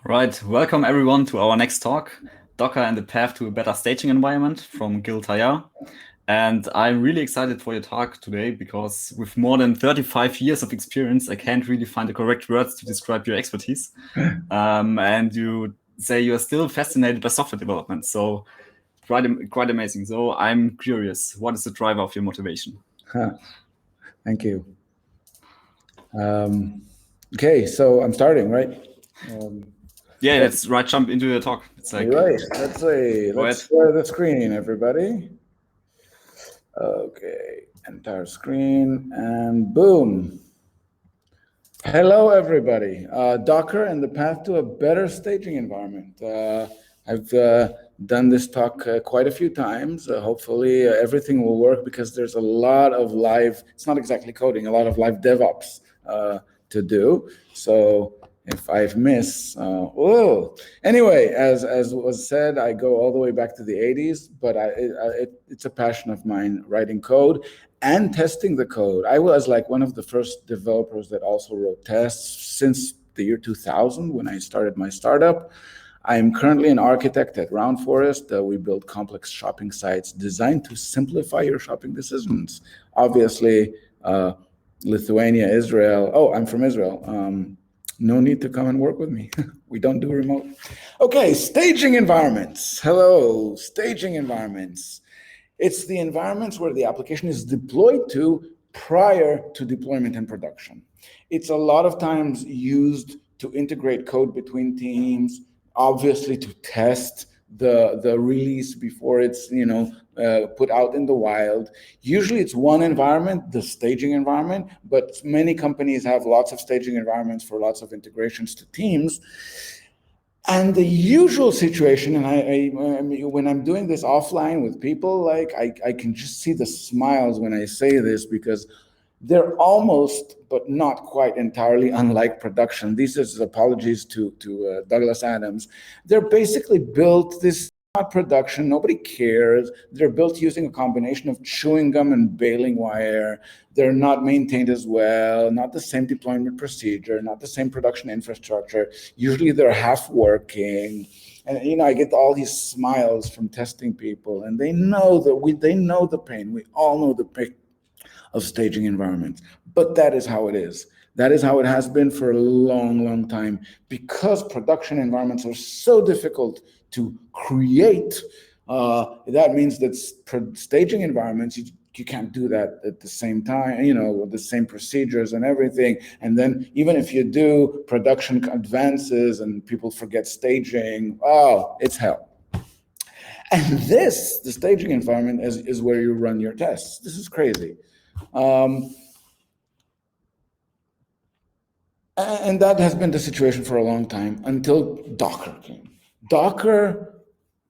Right, welcome everyone to our next talk, Docker and the Path to a Better Staging Environment from Tayar. And I'm really excited for your talk today because with more than 35 years of experience, I can't really find the correct words to describe your expertise. And you say you are still fascinated by software development. So quite amazing. So I'm curious, what is the driver of your motivation? Thank you. Okay, so I'm starting, right? Yeah, let's jump into the talk. It's like, right, let's share the screen, everybody. Okay, entire screen, and boom. Hello, everybody. Docker and the path to a better staging environment. I've done this talk quite a few times. Hopefully everything will work because there's a lot of live, it's not exactly coding, a lot of live DevOps to do. So if I've missed, anyway, as was said, I go all the way back to the 80s, but it's a passion of mine, writing code and testing the code. I was like one of the first developers that also wrote tests since the year 2000 when I started my startup. I'm currently an architect at Round Forest. We build complex shopping sites designed to simplify your shopping decisions. Obviously, Lithuania, Israel. Oh, I'm from Israel. No need to come and work with me. We don't do remote. Okay, staging environments. Hello, staging environments. It's the environments where the application is deployed to prior to deployment in production. It's a lot of times used to integrate code between teams, obviously to test the release before it's put out in the wild. Usually it's one environment, the staging environment, but many companies have lots of staging environments for lots of integrations to teams. And the usual situation, and I when I'm doing this offline with people, like I can just see the smiles when I say this because they're almost, but not quite entirely unlike production. These are apologies to Douglas Adams. They're basically built, this not production, nobody cares. They're built using a combination of chewing gum and baling wire. They're not maintained as well, not the same deployment procedure, not the same production infrastructure. Usually they're half working. And I get all these smiles from testing people, and they know they know the pain. We all know the pain of staging environments, but that is how it is. That is how it has been for a long, long time. Because production environments are so difficult to create, that means that staging environments, you can't do that at the same time, with the same procedures and everything. And then even if you do, production advances and people forget staging, it's hell. And the staging environment is where you run your tests. This is crazy. And that has been the situation for a long time until Docker came. Docker,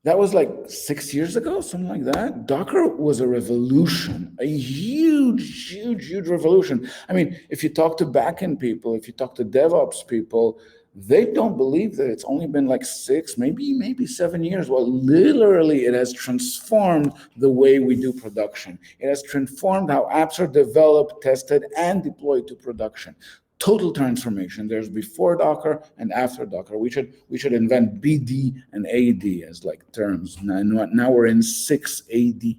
that was like 6 years ago, something like that. Docker was a revolution, a huge, huge, huge revolution. I mean, if you talk to backend people, if you talk to DevOps people, they don't believe that it's only been like 6, maybe 7 years. Well, literally, it has transformed the way we do production. It has transformed how apps are developed, tested, and deployed to production. Total transformation. There's before Docker and after Docker. We should invent BD and AD as like terms. Now we're in 6 AD.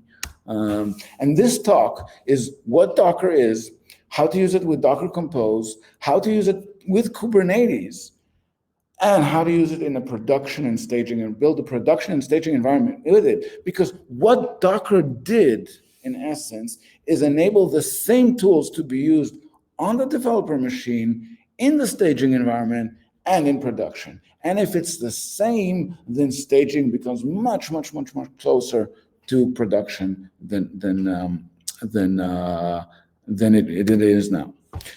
And this talk is what Docker is, how to use it with Docker Compose, how to use it with Kubernetes, and how to use it in a production and staging and build a production and staging environment with it. Because what Docker did, in essence, is enable the same tools to be used on the developer machine, in the staging environment, and in production. And if it's the same, then staging becomes much, much, much, much closer to production than it is now.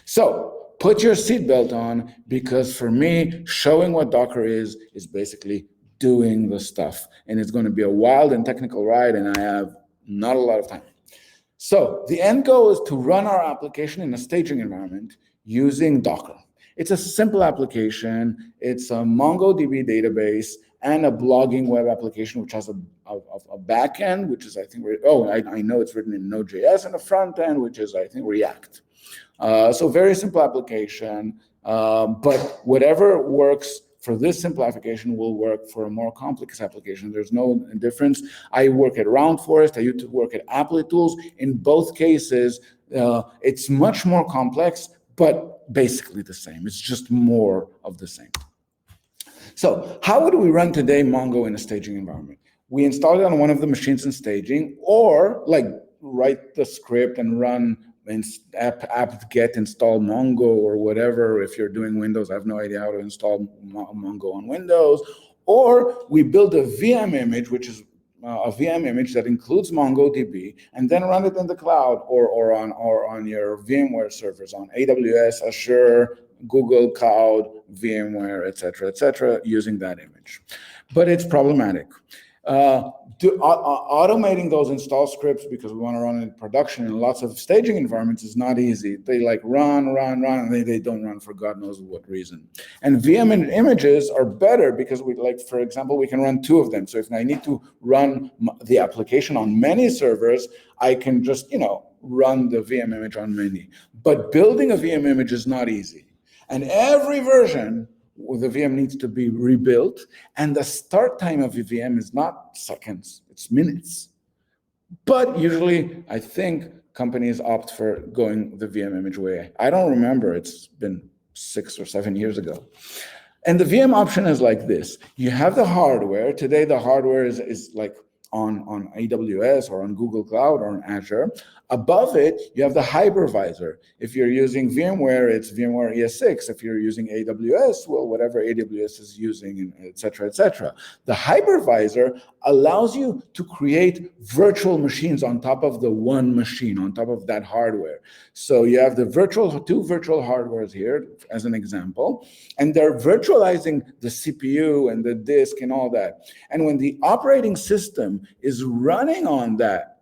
So put your seatbelt on, because for me, showing what Docker is basically doing the stuff. And it's going to be a wild and technical ride, and I have not a lot of time. So the end goal is to run our application in a staging environment using Docker. It's a simple application. It's a MongoDB database and a blogging web application, which has a backend, which is, I think, I know it's written in Node.js, and a front end, which is, I think, React. So very simple application, but whatever works for this simple application will work for a more complex application. There's no difference. I work at Round Forest. I used to work at Applet Tools. In both cases, it's much more complex, but basically the same. It's just more of the same. So how would we run today Mongo in a staging environment? We install it on one of the machines in staging, or like write the script and run apt-get install Mongo or whatever. If you're doing Windows, I have no idea how to install Mongo on Windows. Or we build a VM image, which is a VM image that includes MongoDB, and then run it in the cloud or on your VMware servers on AWS, Azure, Google Cloud, VMware, et cetera, using that image. But it's problematic. Automating those install scripts, because we want to run it in production in lots of staging environments, is not easy. They like run, and they don't run for God knows what reason. And VM images are better because we, like, for example, we can run 2 of them. So if I need to run the application on many servers, I can just, run the VM image on many. But building a VM image is not easy. And every version, the VM needs to be rebuilt, and the start time of a VM is not seconds, it's minutes. But usually, I think companies opt for going the VM image way. I don't remember, it's been 6 or 7 years ago. And the VM option is like this. You have the hardware. Today, the hardware is like on AWS or on Google Cloud or on Azure. Above it, you have the hypervisor. If you're using VMware, it's VMware ES6. If you're using AWS, well, whatever AWS is using, et cetera. The hypervisor allows you to create virtual machines on top of the one machine, on top of that hardware. So you have the two virtual hardwares here, as an example, and they're virtualizing the CPU and the disk and all that. And when the operating system is running on that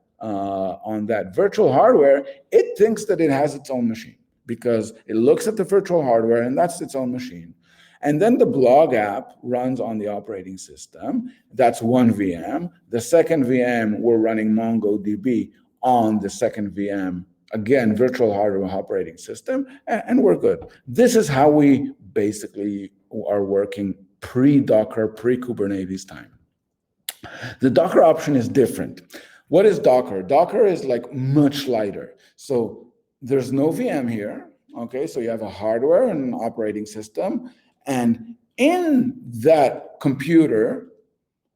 virtual hardware, it thinks that it has its own machine because it looks at the virtual hardware and that's its own machine. And then the blog app runs on the operating system. That's one VM. The second VM, we're running MongoDB on the second VM. Again, virtual hardware operating system, and we're good. This is how we basically are working pre-Docker, pre-Kubernetes time. The Docker option is different. What is Docker? Docker is like much lighter. So there's no VM here, okay? So you have a hardware and an operating system, and in that computer,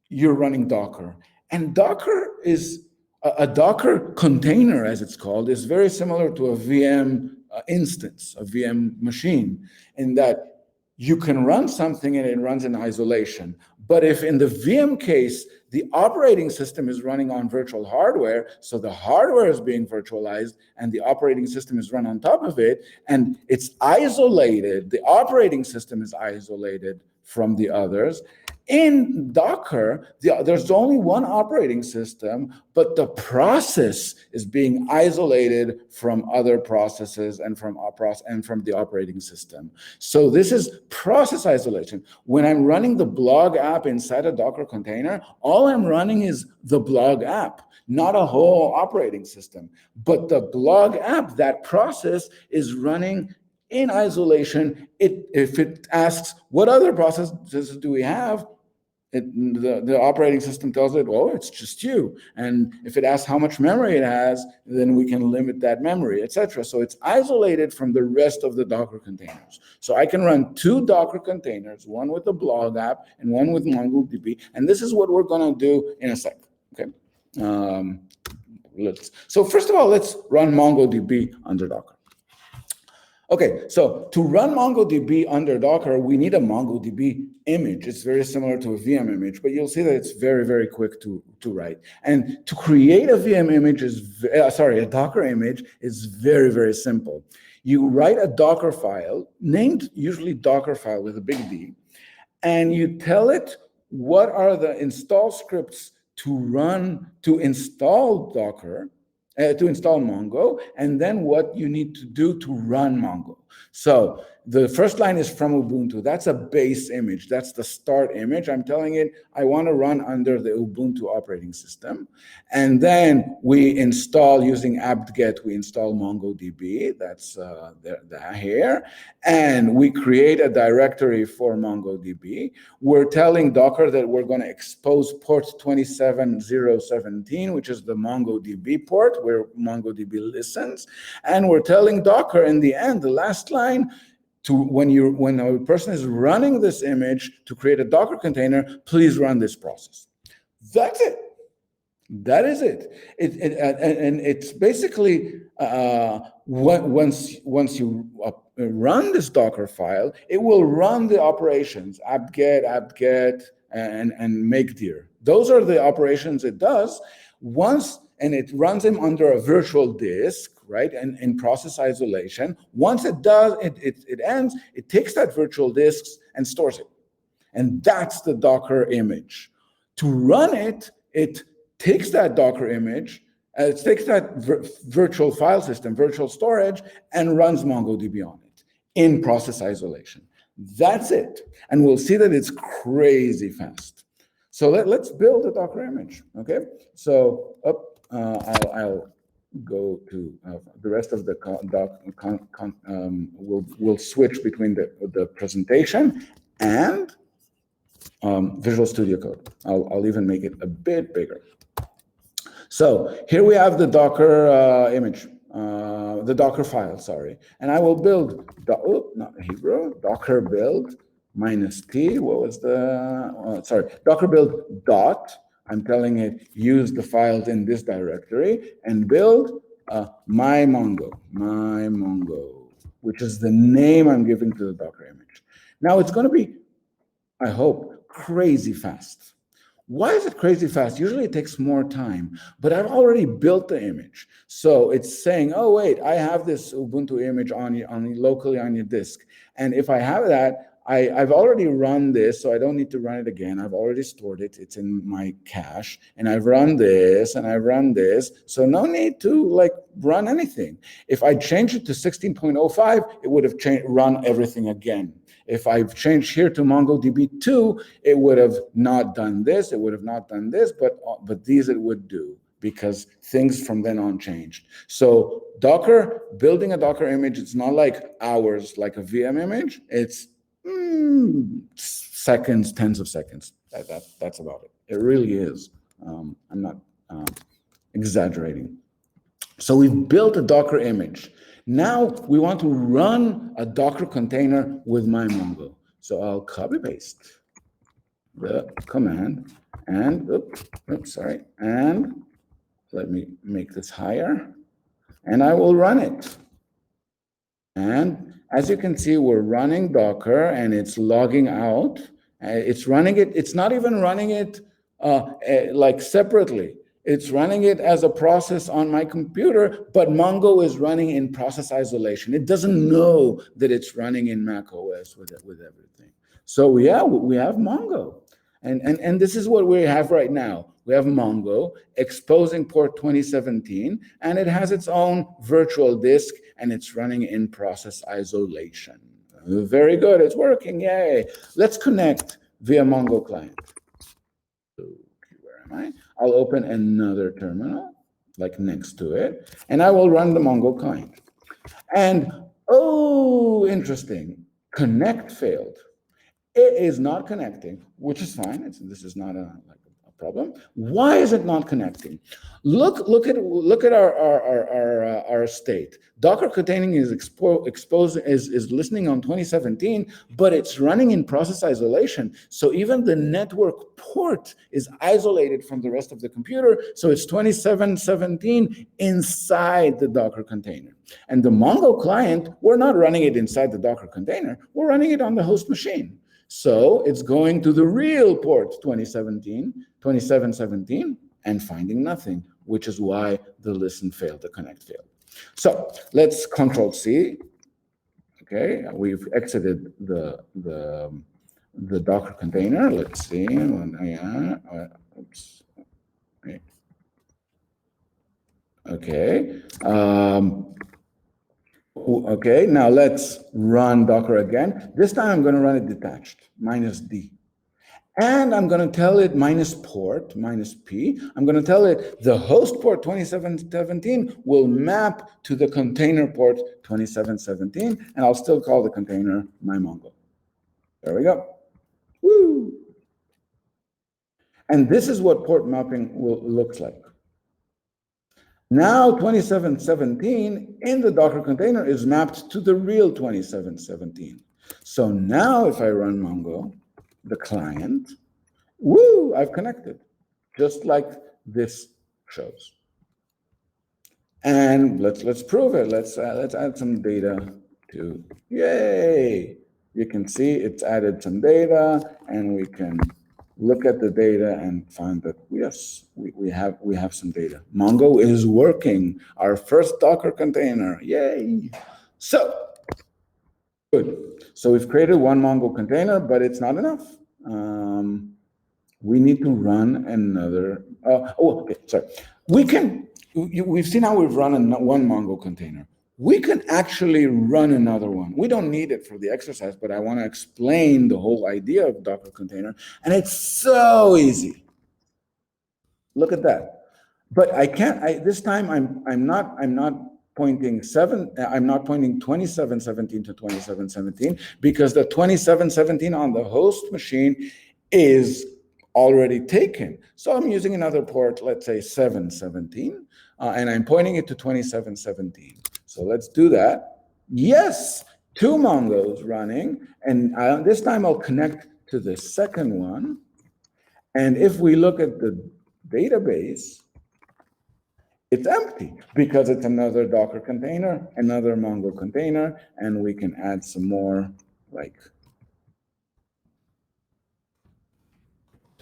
you're running Docker. And Docker is, a Docker container, as it's called, is very similar to a VM instance, a VM machine, in that you can run something and it runs in isolation. But if in the VM case, the operating system is running on virtual hardware, so the hardware is being virtualized and the operating system is run on top of it, and it's isolated, the operating system is isolated from the others. In Docker, there's only one operating system, but the process is being isolated from other processes and from the operating system. So this is process isolation. When I'm running the blog app inside a Docker container, all I'm running is the blog app, not a whole operating system. But the blog app, that process is running in isolation. If it asks, what other processes do we have? The operating system tells it, oh, it's just you. And if it asks how much memory it has, then we can limit that memory, etc. So it's isolated from the rest of the Docker containers. So I can run 2 Docker containers, one with the blog app and one with MongoDB. And this is what we're going to do in a sec. Okay. So first of all, let's run MongoDB under Docker. Okay, so to run MongoDB under Docker, we need a MongoDB image. It's very similar to a VM image, but you'll see that it's very, very quick to write. And to create a VM image a Docker image is very, very simple. You write a Docker file, named usually Docker file with a big D, and you tell it what are the install scripts to run to install Docker, to install Mongo, and then what you need to do to run Mongo. So the first line is from Ubuntu. That's a base image. That's the start image. I'm telling it I want to run under the Ubuntu operating system. And then we install, using apt-get, we install MongoDB. That's here. And we create a directory for MongoDB. We're telling Docker that we're going to expose port 27017, which is the MongoDB port where MongoDB listens. And we're telling Docker in the end, the last line, to when a person is running this image to create a Docker container, please run this process. That's it. That is it. And it's basically once you run this Docker file, it will run the operations apt-get, and makedir. Those are the operations it does once, and it runs them under a virtual disk, right? And in process isolation. Once it does, it ends. It takes that virtual disk and stores it, and that's the Docker image. To run it, it takes that Docker image, it takes that virtual file system, virtual storage, and runs MongoDB on it in process isolation. That's it. And we'll see that it's crazy fast. So let's build a Docker image, okay? So I'll go to the rest of the we'll switch between the presentation and Visual Studio Code. I'll even make it a bit bigger. So here we have the Docker image, the Docker file, sorry. And I will build, not Hebrew, Docker build -t, what was the, sorry, Docker build dot, I'm telling it, use the files in this directory, and build my Mongo, which is the name I'm giving to the Docker image. Now it's going to be, I hope, crazy fast. Why is it crazy fast? Usually it takes more time, but I've already built the image. So it's saying, oh, wait, I have this Ubuntu image locally on your disk. And if I have that, I've already run this, so I don't need to run it again. I've already stored it. It's in my cache. And I've run this, and I've run this. So no need to run anything. If I changed it to 16.05, it would have run everything again. If I've changed here to MongoDB 2, it would have not done this, it would have not done this, but these it would do, because things from then on changed. So Docker, building a Docker image, it's not like hours, like a VM image. It's seconds, tens of seconds. That's about it. It really is. I'm not exaggerating. So we've built a Docker image. Now we want to run a Docker container with my Mongo. So I'll copy paste the command and, and let me make this higher, and I will run it. And as you can see, we're running Docker and it's logging out. It's running it, it's not even running it separately. It's running it as a process on my computer, but Mongo is running in process isolation. It doesn't know that it's running in Mac OS with everything. So yeah, we have Mongo. And this is what we have right now. We have Mongo exposing port 2017, and it has its own virtual disk, and it's running in process isolation. Very good, it's working, yay. Let's connect via Mongo client. Where am I? I'll open another terminal, like next to it, and I will run the Mongo client. And, oh, interesting, connect failed. It is not connecting, which is fine. This is not a problem. Why is it not connecting? Look at our state. Docker containing is listening on 2017, but it's running in process isolation. So even the network port is isolated from the rest of the computer. So it's 2717 inside the Docker container. And the Mongo client, we're not running it inside the Docker container. We're running it on the host machine. So it's going to the real port 2717 and finding nothing, which is why the listen failed, the connect failed. So let's Control C. Okay, we've exited the Docker container. Let's see. Oops. Okay. Okay, now let's run Docker again. This time I'm going to run it detached, -D. And I'm going to tell it minus port, minus P. I'm going to tell it the host port 2717 will map to the container port 2717, and I'll still call the container my Mongo. There we go. Woo! And this is what port mapping looks like. Now 2717 in the Docker container is mapped to the real 2717. So now if I run Mongo, the client, woo, I've connected, just like this shows. And let's prove it. Let's add some data to, yay! You can see it's added some data, and we can look at the data and find that yes, we have some data. Mongo is working. Our first Docker container, yay! So good. So we've created one Mongo container, but it's not enough. We need to run another. Okay, sorry. We've seen how we've run one Mongo container. We can actually run another one. We don't need it for the exercise, but I want to explain the whole idea of Docker container, and it's so easy. Look at that. But I can't. This time I'm not pointing 2717 to 2717 because the 2717 on the host machine is already taken. So I'm using another port, let's say 717, and I'm pointing it to 2717. So let's do that. Yes, two Mongos running, and this time I'll connect to the second one. And if we look at the database, it's empty because it's another Docker container, another Mongo container, and we can add some more, like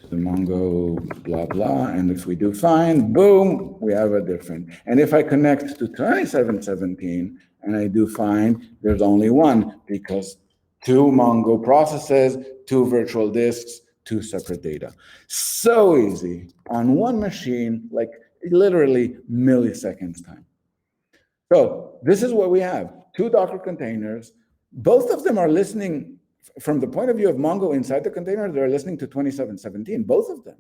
the Mongo blah blah, and if we do find, boom, we have a different. And if I connect to 2717 and I do find, there's only one because two Mongo processes, two virtual disks, two separate data. So easy on one machine, like literally milliseconds time. So this is what we have, two Docker containers. Both of them are listening from the point of view of Mongo inside the container, they're listening to 2717, both of them.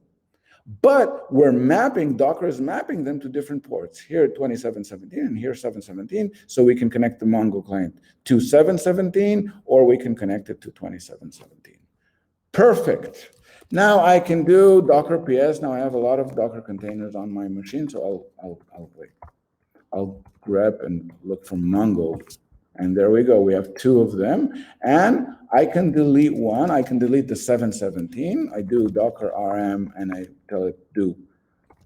But we're mapping, Docker is mapping them to different ports. Here 2717 and here 717, so we can connect the Mongo client to 717, or we can connect it to 2717. Perfect. Now I can do Docker PS. Now I have a lot of Docker containers on my machine, so I'll wait. I'll grab and look for Mongo. And there we go. We have two of them. And I can delete one. I can delete the 717. I do Docker RM and I tell it do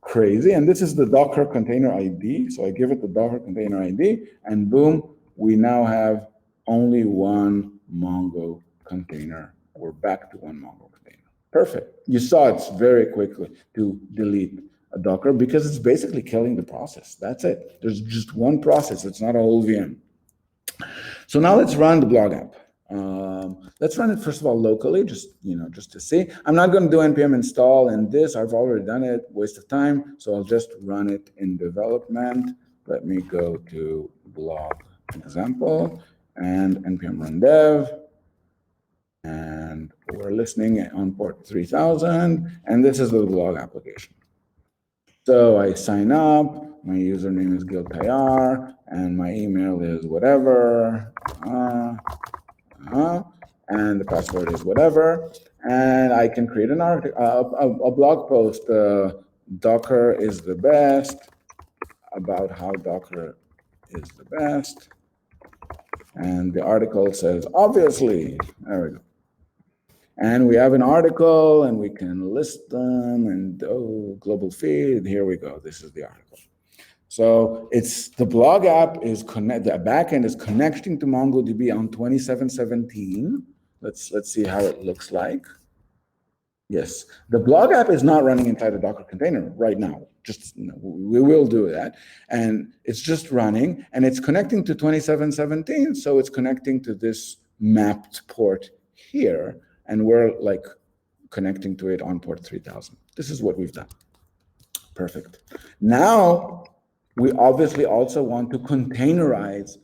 crazy. And this is the Docker container ID. So I give it the Docker container ID and boom, we now have only one Mongo container. We're back to one Mongo container. Perfect. You saw it's very quickly to delete a Docker because it's basically killing the process. That's it. There's just one process. It's not a whole VM. So now let's run the blog app. Let's run it first of all locally, just to see. I'm not going to do npm install and this. I've already done it. Waste of time. So I'll just run it in development. Let me go to blog example and npm run dev. And we're listening on port 3000. And this is the blog application. So I sign up. My username is Tayar, and my email is whatever, and the password is whatever. And I can create an article, a blog post. Docker is the best, about how Docker is the best. And the article says, obviously, there we go. And we have an article and we can list them and global feed, here we go, this is the article. So it's the blog app is the backend is connecting to MongoDB on 2717. Let's see how it looks like. Yes, the blog app is not running inside a Docker container right now. Just we will do that, and it's just running, and it's connecting to 2717. So it's connecting to this mapped port here, and we're like connecting to it on port 3000. This is what we've done. Perfect. Now we obviously also want to containerize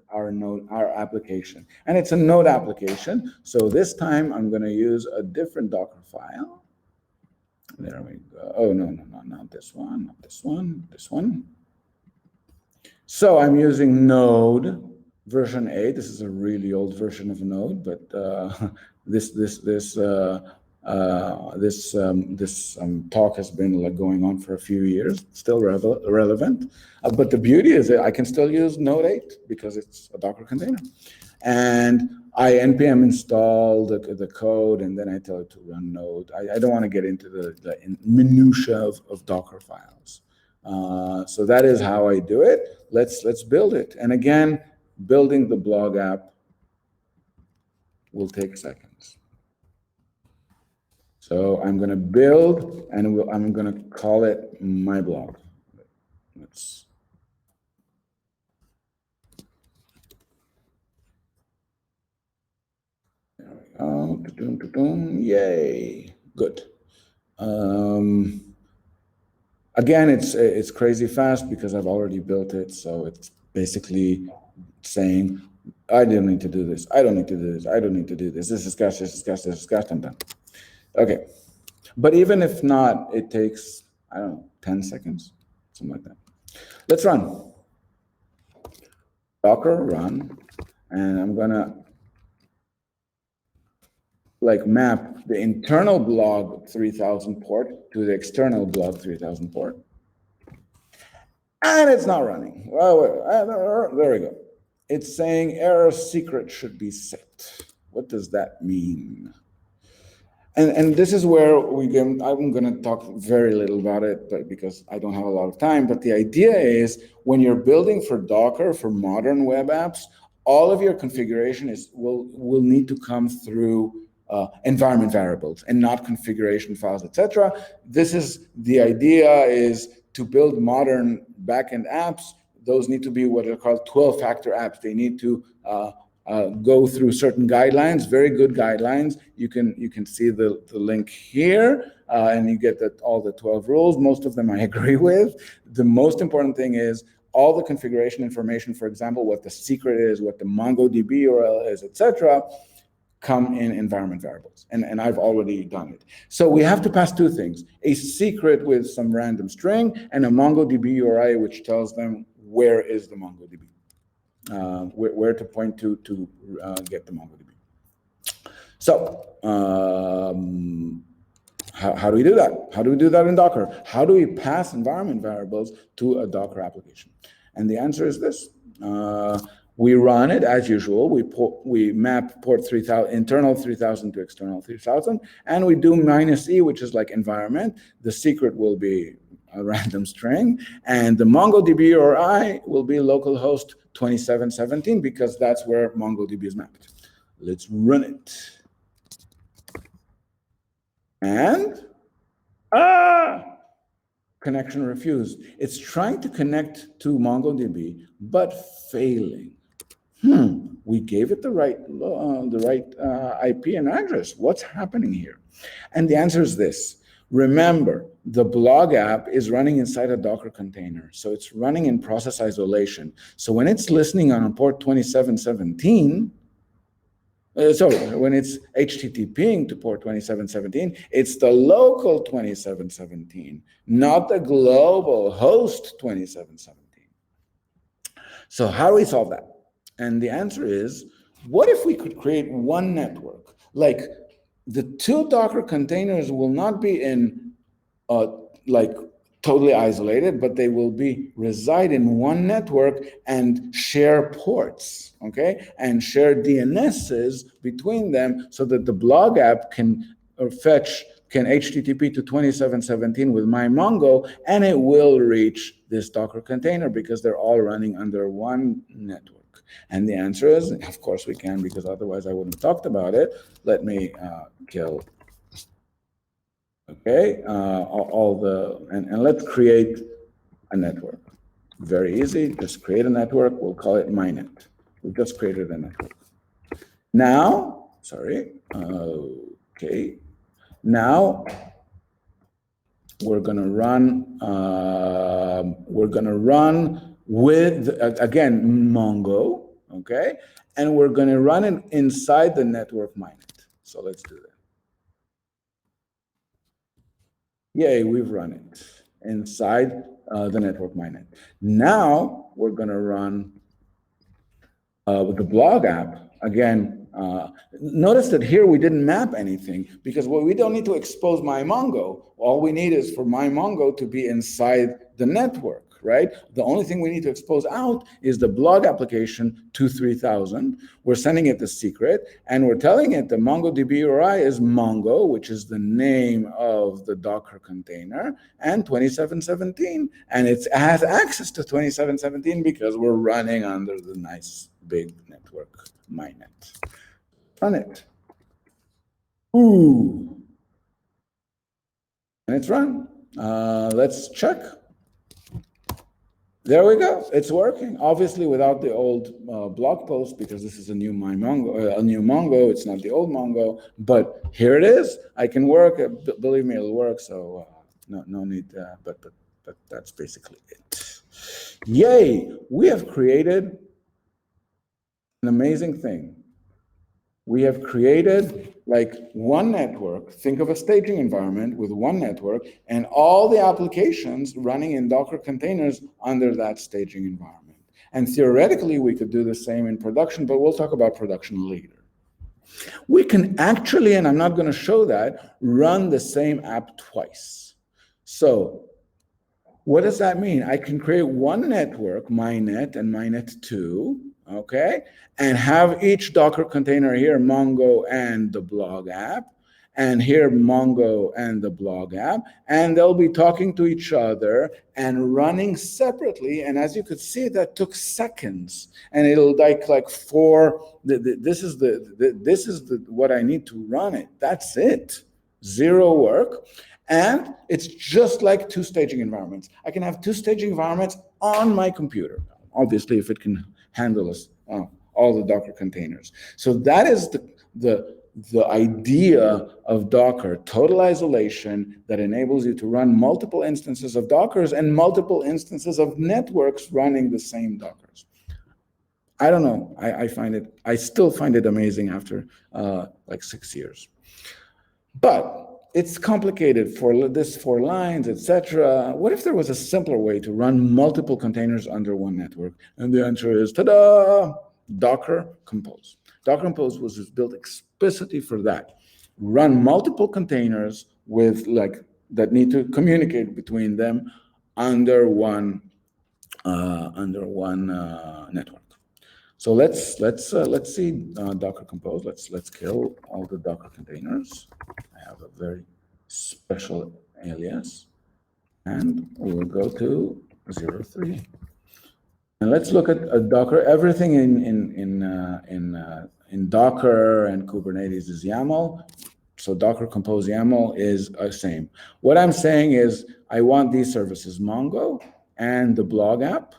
our application. And it's a node application. So this time I'm going to use a different Docker file. There we go. Oh, no, not this one, not this one, this one. So I'm using Node version 8. This is a really old version of Node, but this talk has been going on for a few years, still relevant. But the beauty is that I can still use Node 8 because it's a Docker container. And I npm install the code, and then I tell it to run Node. I don't want to get into the minutia of Docker files. So that is how I do it. Let's build it. And again, building the blog app will take seconds. So I'm going to build, and I'm going to call it my blog. There we go. Yay! Good. Again, it's crazy fast because I've already built it. So it's basically saying, I don't need to do this. I don't need to do this. I don't need to do this. This is cache, this is cache, this is cache, I'm done. Okay. But even if not, it takes, I don't know, 10 seconds, something like that. Let's run. Docker run, and I'm gonna map the internal blog 3000 port to the external blog 3000 port. And it's not running. Well, there we go. It's saying error secret should be set. What does that mean? And this is where I'm going to talk very little about it, but because I don't have a lot of time. But the idea is when you're building for Docker, for modern web apps, all of your configuration will need to come through environment variables and not configuration files, etc. This is the idea is to build modern backend apps. Those need to be what are called 12-factor apps. They need to go through certain guidelines, very good guidelines. You can see the link here, and you get all the 12 rules. Most of them I agree with. The most important thing is all the configuration information, for example, what the secret is, what the MongoDB URL is, etc., come in environment variables. And I've already done it. So we have to pass two things, a secret with some random string and a MongoDB URI, which tells them where is the MongoDB. Where to point to get the MongoDB. So how do we do that? How do we do that in Docker? How do we pass environment variables to a Docker application? And the answer is this. We run it as usual. We map port 3000, internal 3000 to external 3000, and we do -e, which is like environment. The secret will be a random string, and the MongoDB URI will be localhost 2717 because that's where MongoDB is mapped. Let's run it. And connection refused. It's trying to connect to MongoDB, but failing. We gave it the right IP and address. What's happening here? And the answer is this. Remember, the blog app is running inside a Docker container. So it's running in process isolation. So when it's listening on port 2717, when it's HTTPing to port 2717, it's the local 2717, not the global host 2717. So how do we solve that? And the answer is, what if we could create one network? Like the two Docker containers will not be in totally isolated, but they will reside in one network and share ports, okay? And share DNSs between them so that the blog app can HTTP to 2717 with my Mongo, and it will reach this Docker container because they're all running under one network. And the answer is, of course we can, because otherwise I wouldn't have talked about it. Let me kill. Okay, and let's create a network. Very easy, just create a network. We'll call it MyNet. We've just created a network. Now, okay. Now we're gonna run with again Mongo. okay? And we're going to run it inside the network mainnet. So let's do that. Yay, we've run it inside the network mainnet. Now we're going to run with the blog app. Again, notice that here we didn't map anything because we don't need to expose MyMongo. All we need is for MyMongo to be inside the network, right? The only thing we need to expose out is the blog application to 3000. We're sending it the secret, and we're telling it the MongoDB URI is Mongo, which is the name of the Docker container, and 2717. And it has access to 2717 because we're running under the nice big network mainnet. Run it. Ooh. And it's run. Let's check. There we go. It's working. Obviously, without the old blog post, because this is a new Mongo. It's not the old Mongo, but here it is. I can work. Believe me, it'll work. So no need. But that's basically it. Yay! We have created an amazing thing. We have created like one network. Think of a staging environment with one network and all the applications running in Docker containers under that staging environment. And theoretically, we could do the same in production, but we'll talk about production later. We can actually, and I'm not going to show that, run the same app twice. So what does that mean? I can create one network, mynet and mynet2, okay, and have each Docker container here, Mongo and the blog app, and here Mongo and the blog app, and they'll be talking to each other and running separately. And as you could see, that took seconds, and it'll like four. This is what I need to run it. That's it. Zero work. And it's just like two staging environments. I can have two staging environments on my computer, obviously, if it can handle all the Docker containers. So that is the idea of Docker, total isolation that enables you to run multiple instances of Dockers and multiple instances of networks running the same Dockers. I don't know. I still find it amazing after like 6 years. But it's complicated for this 4 lines, etc. What if there was a simpler way to run multiple containers under one network? And the answer is, ta-da, Docker Compose. Docker Compose was just built explicitly for that. Run multiple containers with that need to communicate between them under one network. So let's see Docker Compose. Let's kill all the Docker containers. I have a very special alias, and we'll go to 03. And let's look at Docker. Everything in Docker and Kubernetes is YAML. So Docker Compose YAML is the same. What I'm saying is I want these services, Mongo and the blog app.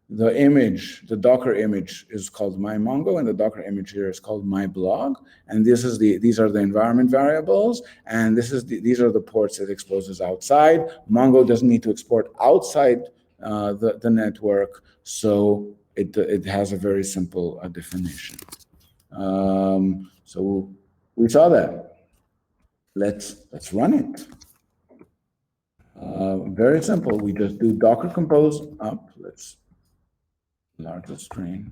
The image, the Docker image is called MyMongo, and the Docker image here is called MyBlog. And these are the environment variables, and these are the ports it exposes outside. Mongo doesn't need to export outside the network, so it has a very simple definition. So we saw that. Let's run it. Very simple. We just do Docker Compose up. Let's enlarge the screen.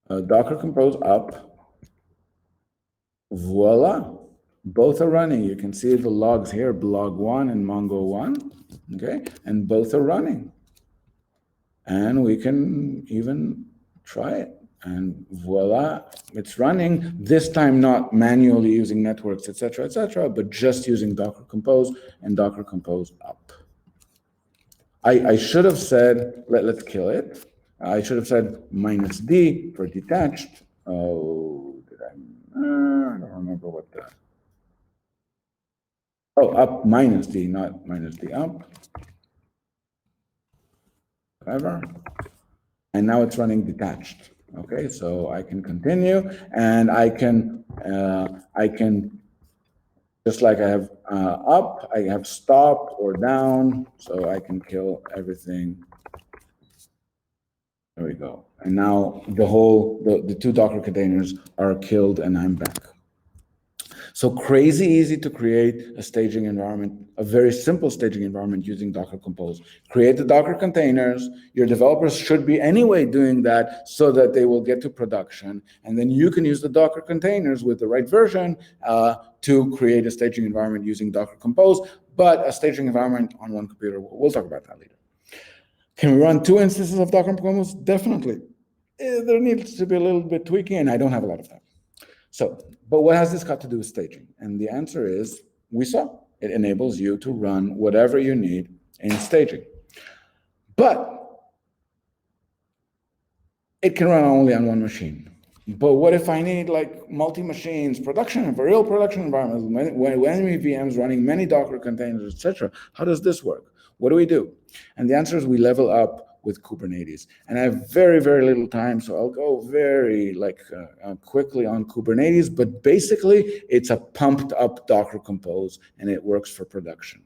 Docker Compose up. Voila. Both are running. You can see the logs here, blog 1 and Mongo 1. Okay, and both are running. And we can even try it. And voila, it's running. This time not manually using networks, etc., but just using Docker Compose and Docker Compose up. I should have said, let's kill it. I should have said -D for detached. Oh, did I don't remember what the. Oh, up -D, not -D up. Whatever. And now it's running detached. Okay, so I can continue, and I can Just like I have up, I have stop or down, so I can kill everything. There we go. And now the two Docker containers are killed and I'm back. So crazy easy to create a staging environment, a very simple staging environment using Docker Compose. Create the Docker containers. Your developers should be anyway doing that so that they will get to production. And then you can use the Docker containers with the right version to create a staging environment using Docker Compose, but a staging environment on one computer. We'll talk about that later. Can we run 2 instances of Docker Compose? Definitely. There needs to be a little bit tweaking, and I don't have a lot of time. So, but what has this got to do with staging? And the answer is, we saw. It enables you to run whatever you need in staging. But it can run only on one machine. But what if I need like multi-machines, production, real production environments, many VMs running many Docker containers, etc.? How does this work? What do we do? And the answer is we level up with Kubernetes. And I have very, very little time, so I'll go very quickly on Kubernetes, but basically it's a pumped up Docker Compose and it works for production.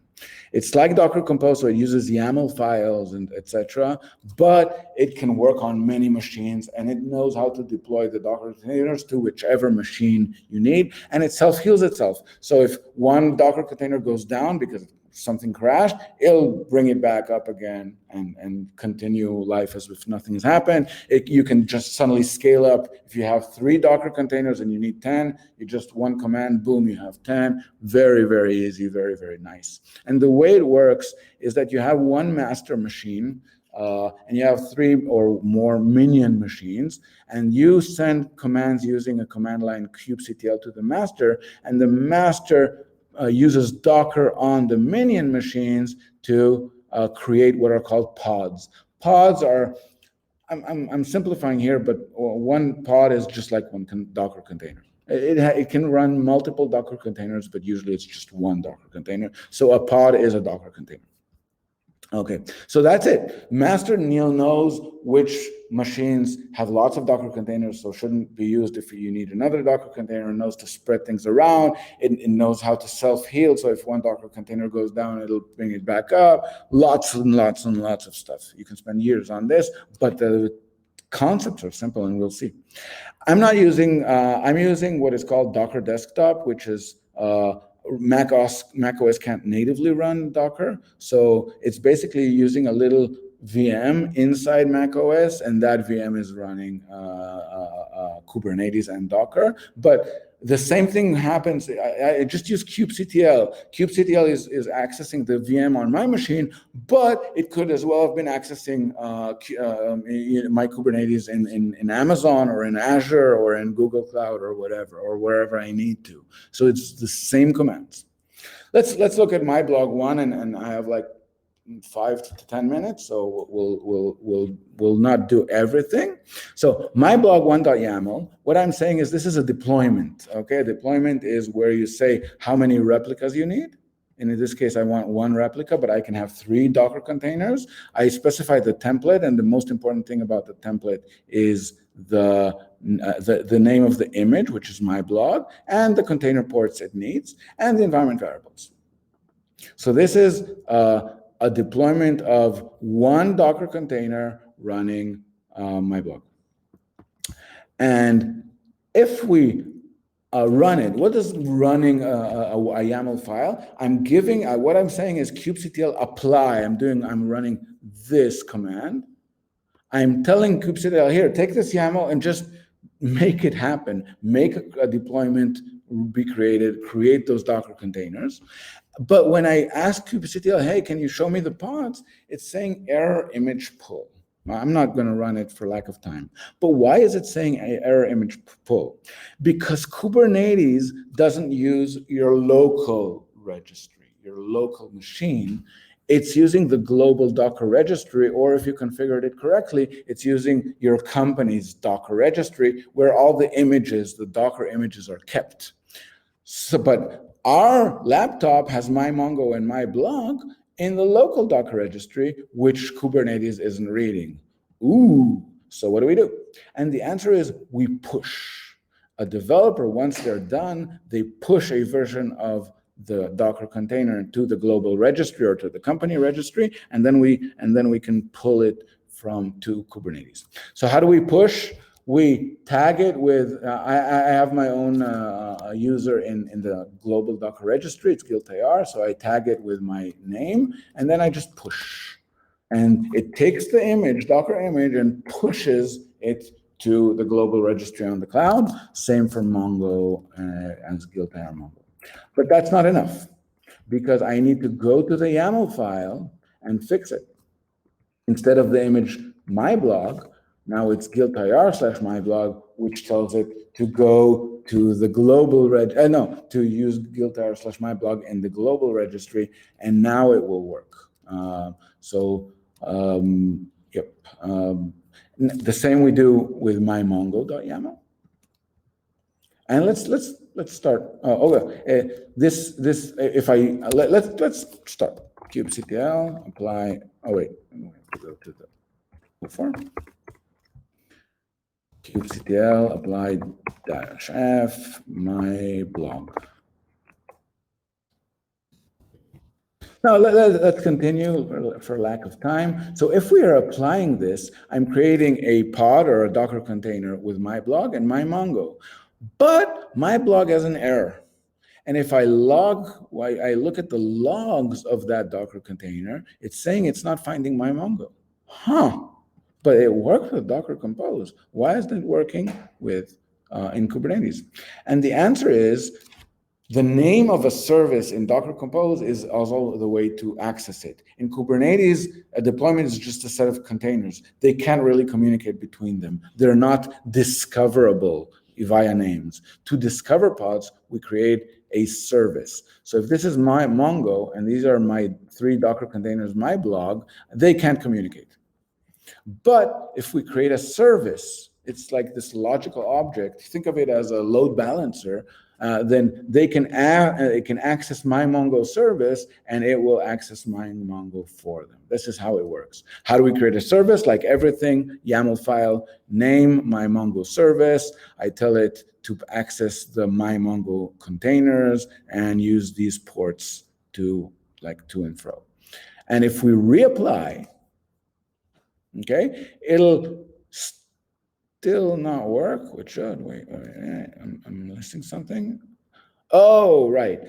It's like Docker Compose, so it uses YAML files and etc., but it can work on many machines and it knows how to deploy the Docker containers to whichever machine you need, and it self-heals itself. So if one Docker container goes down because something crashed, it'll bring it back up again and continue life as if nothing has happened. You can just suddenly scale up. If you have 3 Docker containers and you need 10, you just one command, boom, you have 10. Very, very easy, very, very nice. And the way it works is that you have one master machine and you have 3 or more minion machines, and you send commands using a command line kubectl to the master, and the master uses Docker on the minion machines to create what are called pods. Pods are, I'm simplifying here, but one pod is just like one Docker container. It can run multiple Docker containers, but usually it's just one Docker container. So a pod is a Docker container. Okay, so that's it. Master Neil knows which machines have lots of Docker containers, so shouldn't be used if you need another Docker container. It knows to spread things around. It knows how to self-heal, so if one Docker container goes down, it'll bring it back up. Lots and lots and lots of stuff. You can spend years on this, but the concepts are simple, and we'll see. I'm using what is called Docker Desktop, which is Mac OS can't natively run Docker, so it's basically using a little VM inside Mac OS, and that VM is running Kubernetes and Docker. But the same thing happens. I just use kubectl. kubectl is accessing the VM on my machine, but it could as well have been accessing my Kubernetes in Amazon or in Azure or in Google Cloud or whatever, or wherever I need to. So it's the same commands. Let's look at my blog 1, and I have like 5 to 10 minutes, so we'll not do everything. So my blog1.yaml, what I'm saying is this is a deployment. Okay, deployment is where you say how many replicas you need. And in this case, I want 1 replica, but I can have 3 Docker containers. I specify the template, and the most important thing about the template is the name of the image, which is my blog, and the container ports it needs, and the environment variables. So this is a deployment of 1 Docker container running my blog. And if we run it, what is running a YAML file? I'm giving, what I'm saying is kubectl apply. I'm running this command. I'm telling kubectl, here, take this YAML and just make it happen. Make a deployment be created, create those Docker containers. But when I ask kubectl, hey, can you show me the pods? It's saying error image pull. I'm not going to run it for lack of time. But why is it saying error image pull? Because Kubernetes doesn't use your local registry, your local machine. It's using the global Docker registry, or if you configured it correctly, it's using your company's Docker registry where all the images, the Docker images are kept. So, but our laptop has my Mongo and my blog in the local Docker registry, which Kubernetes isn't reading. Ooh, so what do? And the answer is we push. A developer, once they're done, they push a version of the Docker container to the global registry or to the company registry, and then we can pull it to Kubernetes. So how do we push? We tag it with, I have my own user in the global Docker registry, it's Gil Tayar, so I tag it with my name, and then I just push. And it takes the image, Docker image, and pushes it to the global registry on the cloud. Same for Mongo as Gil Tayar Mongo. But that's not enough, because I need to go to the YAML file and fix it. Instead of the image my blog, now it's Gil Tayar /my blog, which tells it to go to the global to use Gil Tayar /my blog in the global registry, and now it will work. The same we do with mymongo.yaml. And let's start. Let's start. kubectl apply. Oh wait, I'm going to go to the form. kubectl apply -f my blog. Now, let's continue for lack of time. So if we are applying this, I'm creating a pod or a Docker container with my blog and my Mongo. But my blog has an error. And if I look at the logs of that Docker container, it's saying it's not finding my Mongo. But it worked with Docker Compose. Why isn't it working in Kubernetes? And the answer is, the name of a service in Docker Compose is also the way to access it. In Kubernetes, a deployment is just a set of containers. They can't really communicate between them. They're not discoverable via names. To discover pods, we create a service. So if this is my Mongo, and these are my 3 Docker containers, my blog, they can't communicate. But if we create a service, it's like this logical object. Think of it as a load balancer. Then it can access my Mongo service, and it will access my Mongo for them. This is how it works. How do we create a service? Like everything, YAML file, name my Mongo service. I tell it to access the my Mongo containers and use these ports to and fro. And if we reapply, okay, it'll still not work, which should, wait, I'm missing something. Oh, right,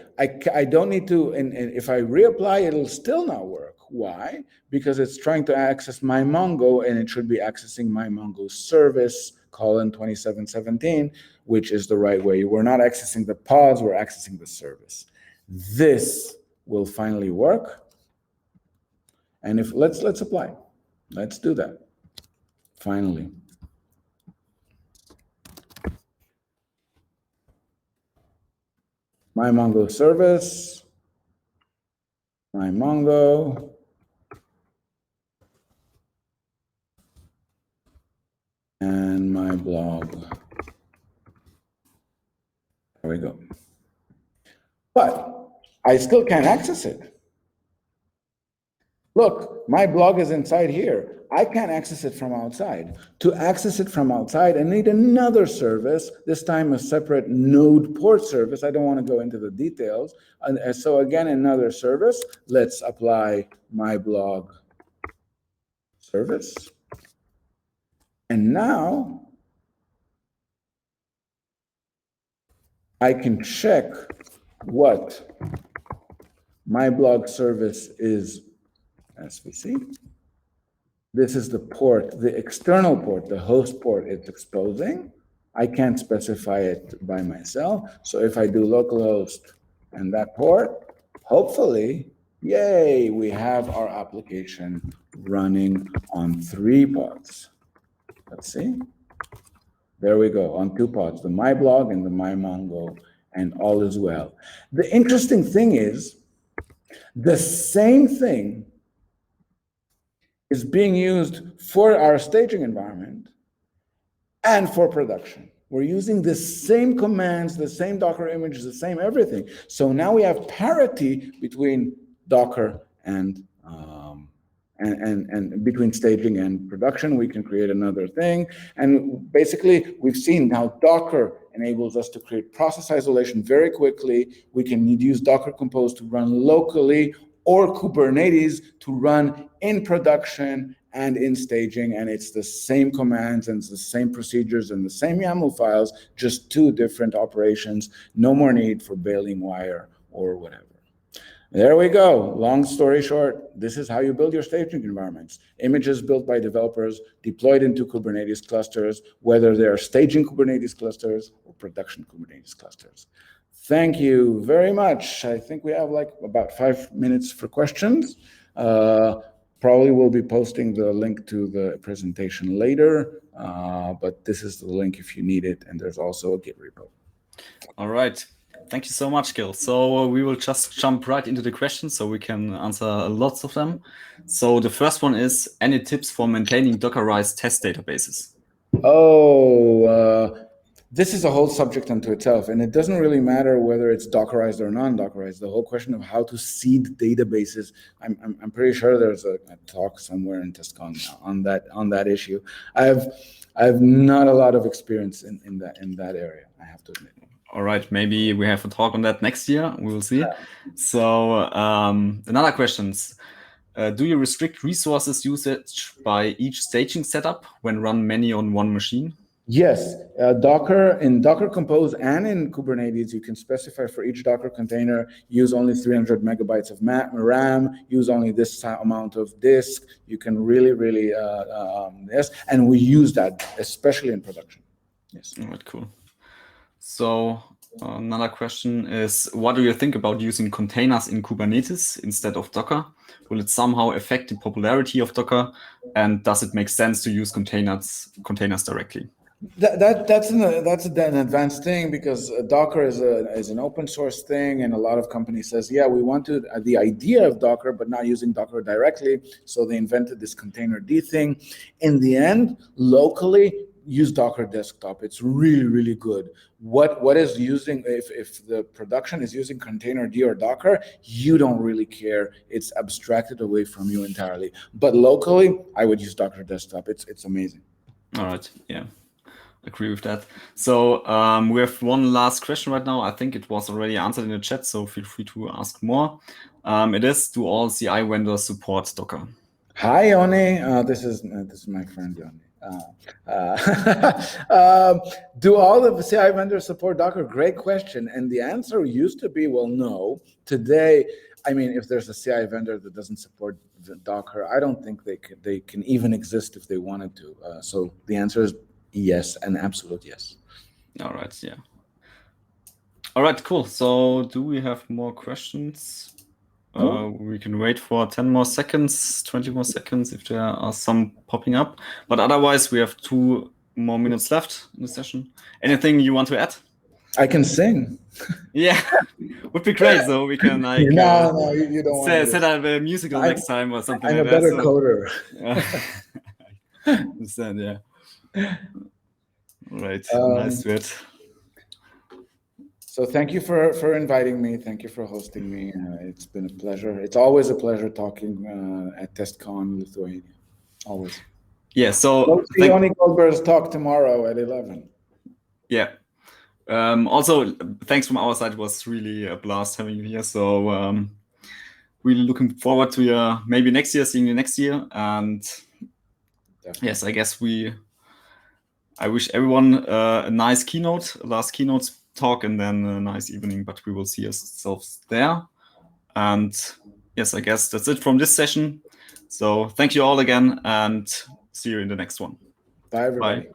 I don't need to, and if I reapply, it'll still not work. Why? Because it's trying to access my Mongo, and it should be accessing my Mongo service, :2717, which is the right way. We're not accessing the pods, we're accessing the service. This will finally work. And let's apply. Let's do that, finally. My Mongo service, my Mongo, and my blog. There we go. But I still can't access it. Look, my blog is inside here. I can't access it from outside. To access it from outside, I need another service, this time a separate node port service. I don't want to go into the details. And so again, another service. Let's apply my blog service. And now I can check what my blog service is. SVC. This is the port, the external port, the host port it's exposing. I can't specify it by myself. So if I do localhost and that port, hopefully, yay, we have our application running on 3 pods. Let's see. There we go, on 2 pods, the my blog and the my Mongo, and all is well. The interesting thing is, the same thing is being used for our staging environment and for production. We're using the same commands, the same Docker images, the same everything. So now we have parity between Docker and and between staging and production, we can create another thing. And basically, we've seen how Docker enables us to create process isolation very quickly. We can use Docker Compose to run locally, or Kubernetes to run in production and in staging, and it's the same commands and it's the same procedures and the same YAML files, just two different operations. No more need for bailing wire or whatever. There we go. Long story short, this is how you build your staging environments. Images built by developers, deployed into Kubernetes clusters, whether they are staging Kubernetes clusters or production Kubernetes clusters. Thank you very much. I think we have like about 5 minutes for questions. Probably we'll be posting the link to the presentation later, but this is the link if you need it, and there's also a Git repo. All right. Thank you so much, Gil. So we will just jump right into the questions so we can answer lots of them. So the first one is, any tips for maintaining Dockerized test databases? This is a whole subject unto itself, and it doesn't really matter whether it's Dockerized or non-Dockerized. The whole question of how to seed databases, I'm pretty sure there's a talk somewhere in TestCon on that issue. I have not a lot of experience in that area, I have to admit. All right, maybe we have a talk on that next year. We will see. So another questions. Do you restrict resources usage by each staging setup when run many on one machine? Yes, Docker, in Docker Compose and in Kubernetes, you can specify for each Docker container, use only 300 megabytes of RAM, use only this amount of disk. You can really, yes, and we use that, especially in production. Yes. All right, cool. So another question is, what do you think about using containers in Kubernetes instead of Docker? Will it somehow affect the popularity of Docker? And does it make sense to use containers directly? That's an advanced thing, because Docker is an open source thing, and a lot of companies says, yeah, we want to the idea of Docker, but not using Docker directly. So they invented this containerd thing. In the end, locally, use Docker Desktop. It's really good. What is using, if the production is using containerd or Docker, you don't really care. It's abstracted away from you entirely. But locally, I would use Docker Desktop. It's amazing. All right. Yeah. Agree with that. So we have one last question right now. I think it was already answered in the chat, so feel free to ask more. It is, do all CI vendors support Docker? Hi, Yoni. This is my friend Yoni. Do all of the CI vendors support Docker? Great question. And the answer used to be, well, no. Today, I mean, if there's a CI vendor that doesn't support the Docker, I don't think they can even exist if they wanted to. So the answer is yes, an absolute yes. All right, yeah. All right, cool. So do we have more questions? We can wait for 10 more seconds, 20 more seconds if there are some popping up. But otherwise, we have 2 more minutes left in the session. Anything you want to add? I can sing. Yeah, would be great. So we can like no, you don't want to set up a musical next time or something. I'm like a better that, coder. Understand, yeah. Right, nice to it. So thank you for inviting me. Thank you for hosting me. It's been a pleasure. It's always a pleasure talking at TestCon Lithuania. Always. Yeah. So Yoni Goldberg's talk tomorrow at 11. Yeah. Also, thanks from our side. It was really a blast having you here. So really looking forward to maybe next year, seeing you next year. And definitely. Yes, I guess I wish everyone a nice last keynote talk, and then a nice evening, but we will see ourselves there. And yes, I guess that's it from this session. So thank you all again, and see you in the next one. Bye, everybody. Bye.